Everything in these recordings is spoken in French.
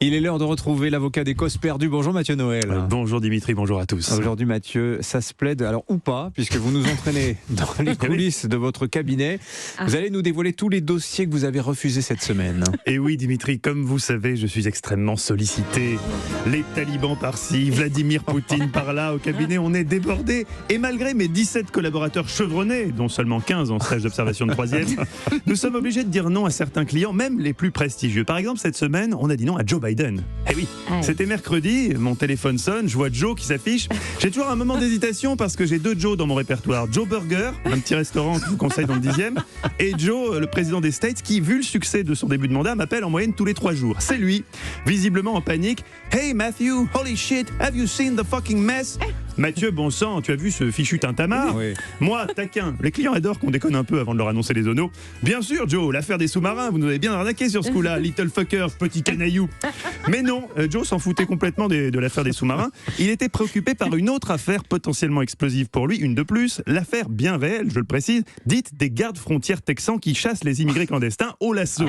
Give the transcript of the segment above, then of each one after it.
Il est l'heure de retrouver l'avocat des causes perdues. Bonjour Mathieu Noël. Bonjour Dimitri, bonjour à tous. Aujourd'hui Mathieu, ça se plaide, alors ou pas, puisque vous nous entraînez dans les coulisses de votre cabinet. Vous allez nous dévoiler tous les dossiers que vous avez refusés cette semaine. Et oui Dimitri, comme vous savez, je suis extrêmement sollicité. Les talibans par-ci, Vladimir Poutine par-là, au cabinet on est débordé. Et malgré mes 17 collaborateurs chevronnés, dont seulement 15 en stage d'observation de 3e, nous sommes obligés de dire non à certains clients, même les plus prestigieux. Par exemple, cette semaine, on a dit non à Joe Biden. Eh oui, c'était mercredi, mon téléphone sonne, je vois Joe qui s'affiche. J'ai toujours un moment d'hésitation parce que j'ai deux Joe dans mon répertoire. Joe Burger, un petit restaurant que je vous conseille dans le 10e, et Joe, le président des States, qui, vu le succès de son début de mandat, m'appelle en moyenne tous les 3 jours. C'est lui, visiblement en panique. Hey Matthew, holy shit, have you seen the fucking mess? Mathieu, bon sang, tu as vu ce fichu tintamarre? Oui. Moi, taquin. Les clients adorent qu'on déconne un peu avant de leur annoncer les zonos. Bien sûr, Joe, l'affaire des sous-marins, vous nous avez bien arnaqué sur ce coup-là, little fucker, petit canaillou. Mais non, Joe s'en foutait complètement de l'affaire des sous-marins. Il était préoccupé par une autre affaire potentiellement explosive pour lui, une de plus, l'affaire bien réelle, je le précise, dite des gardes frontières texans qui chassent les immigrés clandestins au lasso.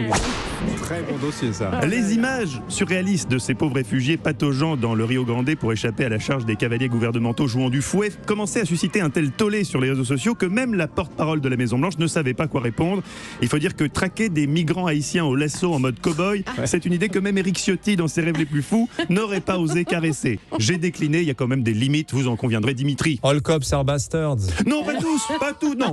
Très bon dossier ça. Les images surréalistes de ces pauvres réfugiés pataugeant dans le Rio Grande pour échapper à la charge des cavaliers gouvernementaux jouant du fouet commençaient à susciter un tel tollé sur les réseaux sociaux que même la porte-parole de la Maison-Blanche ne savait pas quoi répondre. Il faut dire que traquer des migrants haïtiens au lasso en mode cow-boy, c'est une idée que même Éric Ciotti, dans ses rêves les plus fous, n'aurait pas osé caresser. J'ai décliné, il y a quand même des limites, vous en conviendrez Dimitri. All cops are bastards. Non,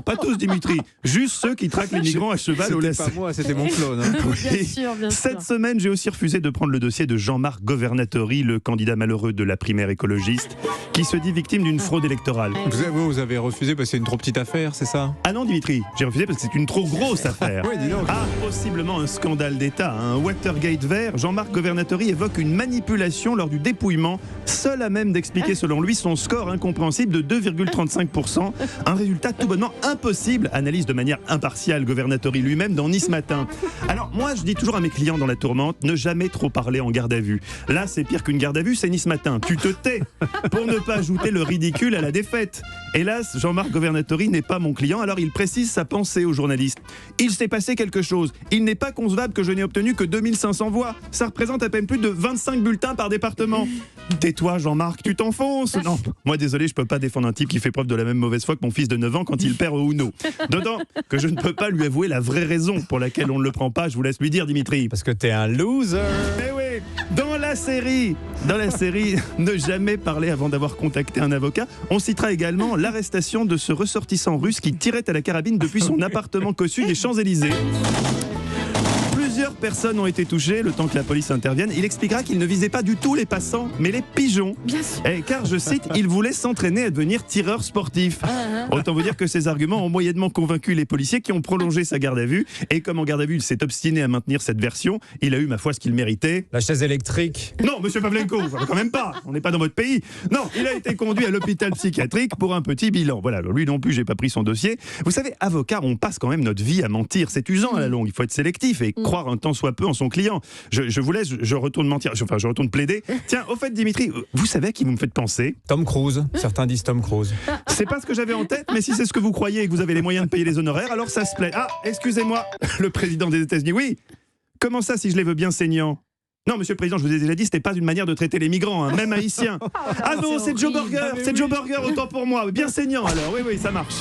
pas tous Dimitri. Juste ceux qui traquent les migrants à cheval au lasso. C'était pas moi, c'était mon clone. Bien sûr. Cette semaine, j'ai aussi refusé de prendre le dossier de Jean-Marc Governatori, le candidat malheureux de la primaire écologiste, qui se dit victime d'une fraude électorale. Vous avez refusé parce que c'est une trop petite affaire, c'est ça? Ah non Dimitri, j'ai refusé parce que c'est une trop grosse affaire. Oui, dis donc. Ah, possiblement un scandale d'État, un Watergate vert. Jean-Marc Governatori évoque une manipulation lors du dépouillement, seul à même d'expliquer selon lui son score incompréhensible de 2,35%, un résultat tout bonnement impossible, analyse de manière impartiale Governatori lui-même dans Nice Matin. Alors moi je dis toujours à mes clients dans la tourmente, ne jamais trop parler en garde à vue. Là c'est pire qu'une garde à vue, c'est Nice Matin. Tu te tais pour ne pas ajouter le ridicule à la défaite. Hélas, Jean-Marc Governatori n'est pas mon client, alors il précise sa pensée aux journalistes. Il s'est passé quelque chose. Il n'est pas concevable que je n'ai obtenu que 2500 voix. Ça représente à peine plus de 25 bulletins par département. Tais-toi Jean-Marc, tu t'enfonces. Non, moi désolé, je peux pas défendre un type qui fait preuve de la même mauvaise foi que mon fils de 9 ans quand il perd au Uno. D'autant que je ne peux pas lui avouer la vraie raison pour laquelle on ne le prend pas, je vous laisse lui dire Dimitri. Parce que t'es un loser. Eh oui, dans la série, ne jamais parler avant d'avoir contacté un avocat, on citera également l'arrestation de ce ressortissant russe qui tirait à la carabine depuis son appartement cossu des Champs-Élysées. Plusieurs personnes ont été touchées le temps que la police intervienne. Il expliquera qu'il ne visait pas du tout les passants, mais les pigeons. Bien sûr. Car, je cite, il voulait s'entraîner à devenir tireur sportif. Autant vous dire que ces arguments ont moyennement convaincu les policiers qui ont prolongé sa garde à vue. Et comme en garde à vue, il s'est obstiné à maintenir cette version, il a eu, ma foi, ce qu'il méritait. La chaise électrique. Non, monsieur Pavlenko, quand même pas. On n'est pas dans votre pays. Non, il a été conduit à l'hôpital psychiatrique pour un petit bilan. Voilà, lui non plus, j'ai pas pris son dossier. Vous savez, avocat, on passe quand même notre vie à mentir. C'est usant à la longue. Il faut être sélectif et croire un tant soit peu en son client. Je vous laisse, je retourne mentir. Je retourne plaider. Tiens, au fait, Dimitri, vous savez à qui vous me faites penser? Tom Cruise. Certains disent Tom Cruise. C'est pas ce que j'avais en tête, mais si c'est ce que vous croyez et que vous avez les moyens de payer les honoraires, alors ça se plaît. Ah, excusez-moi, le président des États-Unis. Oui. Comment ça, si je les veux bien saignants? Non, monsieur le président, je vous ai déjà dit, c'était pas une manière de traiter les migrants, hein, même haïtiens. Ah non, c'est Joe Burger, Joe Burger, autant pour moi. Bien saignant alors, oui, ça marche.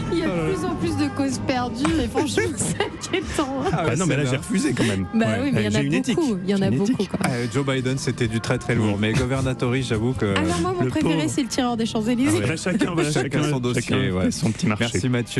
Il y a de plus en plus de causes perdues, mais franchement, c'est inquiétant. Non, mais là, j'ai refusé quand même. Bah oui, mais il y en a J'ai une éthique. beaucoup. Il y en a beaucoup. Joe Biden, c'était du très très lourd. Mais Governatori, j'avoue que. Alors moi, mon le préféré, pauvre. c'est le tireur des Champs-Élysées. Chacun son dossier, son petit marché. Merci Mathieu.